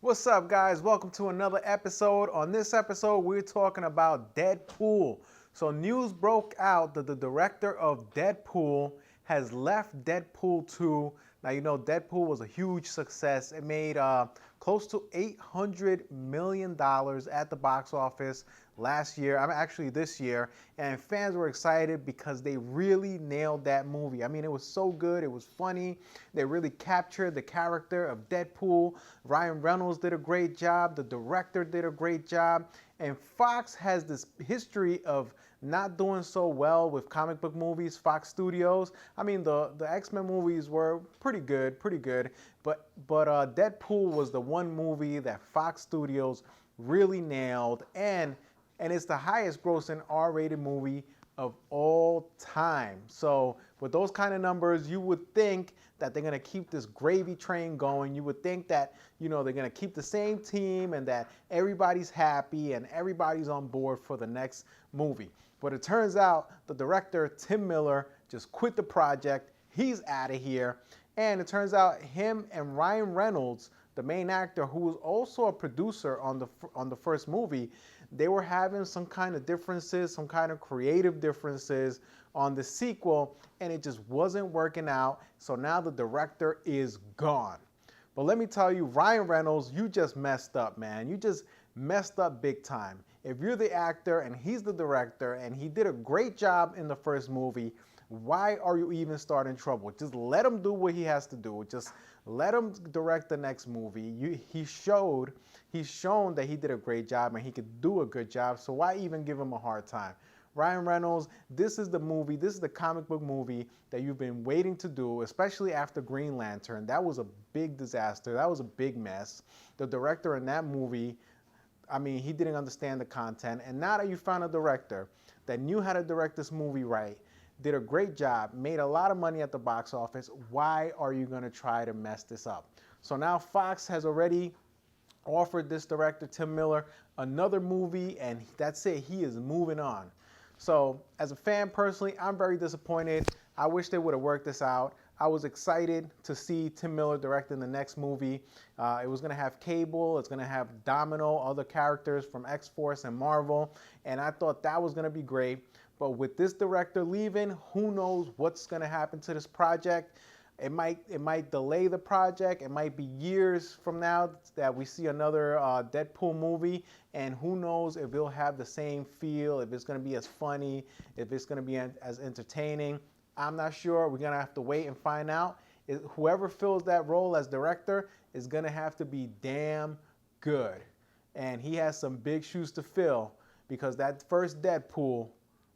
What's up, guys? Welcome to another episode. On this episode, we're talking about Deadpool. So, news broke out that the director of Deadpool has left Deadpool 2. Now, you know, Deadpool was a huge success. It made close to $800 million at the box office last year. Actually this year. And fans were excited because they really nailed that movie. I mean, it was so good. It was funny. They really captured the character of Deadpool. Ryan Reynolds did a great job. The director did a great job. And Fox has this history of not doing so well with comic book movies, Fox Studios. I mean, the X-Men movies were pretty good, but Deadpool was the one movie that Fox Studios really nailed, and it's the highest grossing R-rated movie of all time. So with those kind of numbers, you would think that they're gonna keep this gravy train going. You would think that, you know, they're gonna keep the same team and that everybody's happy and everybody's on board for the next movie. But it turns out the director, Tim Miller, just quit the project. He's out of here. And it turns out him and Ryan Reynolds, the main actor, who was also a producer on the first movie, they were having some kind of differences, some kind of creative differences on the sequel, and it just wasn't working out. So now the director is gone. But let me tell you, Ryan Reynolds, you just messed up, man. You just messed up big time. If you're the actor and he's the director and he did a great job in the first movie, why are you even starting trouble? Just let him do what he has to do. Just let him direct the next movie. He's shown that he did a great job and he could do a good job. So why even give him a hard time? Ryan Reynolds, this is the movie, this is the comic book movie that you've been waiting to do, especially after Green Lantern. That was a big disaster. That was a big mess. The director in that movie, I mean, he didn't understand the content. And now that you found a director that knew how to direct this movie right, did a great job, made a lot of money at the box office, why are you gonna try to mess this up? So now Fox has already offered this director, Tim Miller, another movie, and that's it, he is moving on. So as a fan personally, I'm very disappointed. I wish they would have worked this out. I was excited to see Tim Miller directing the next movie. It was gonna have Cable, it's gonna have Domino, other characters from X-Force and Marvel, and I thought that was gonna be great. But with this director leaving, who knows what's gonna happen to this project. It might delay the project. It might be years from now that we see another Deadpool movie, and who knows if it'll have the same feel, if it's gonna be as funny, if it's gonna be as entertaining. I'm not sure. We're gonna have to wait and find out. Whoever fills that role as director is gonna have to be damn good, and he has some big shoes to fill because that first Deadpool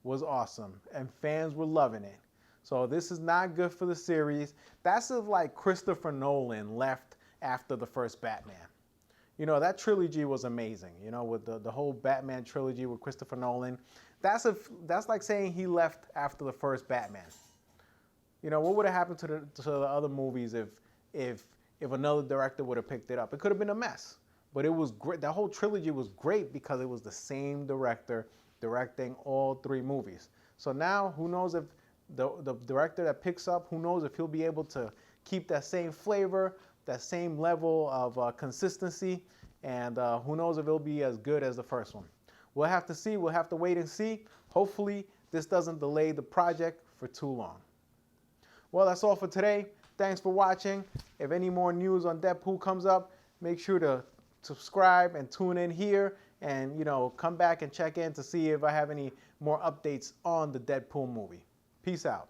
was awesome and fans were loving it. So this is not good for the series. That's if like Christopher Nolan left after the first Batman. You know, that trilogy was amazing, you know, with the whole Batman trilogy with Christopher Nolan. That's like saying he left after the first Batman. You know, what would have happened to the other movies if another director would have picked it up? It could have been a mess. But it was great. That whole trilogy was great because it was the same director directing all three movies. So now, who knows if the director that picks up, who knows if he'll be able to keep that same flavor, that same level of consistency, and who knows if it'll be as good as the first one. We'll have to see. We'll have to wait and see. Hopefully, this doesn't delay the project for too long. Well, that's all for today. Thanks for watching. If any more news on Deadpool comes up, make sure to subscribe and tune in here, and you know, come back and check in to see if I have any more updates on the Deadpool movie. Peace out.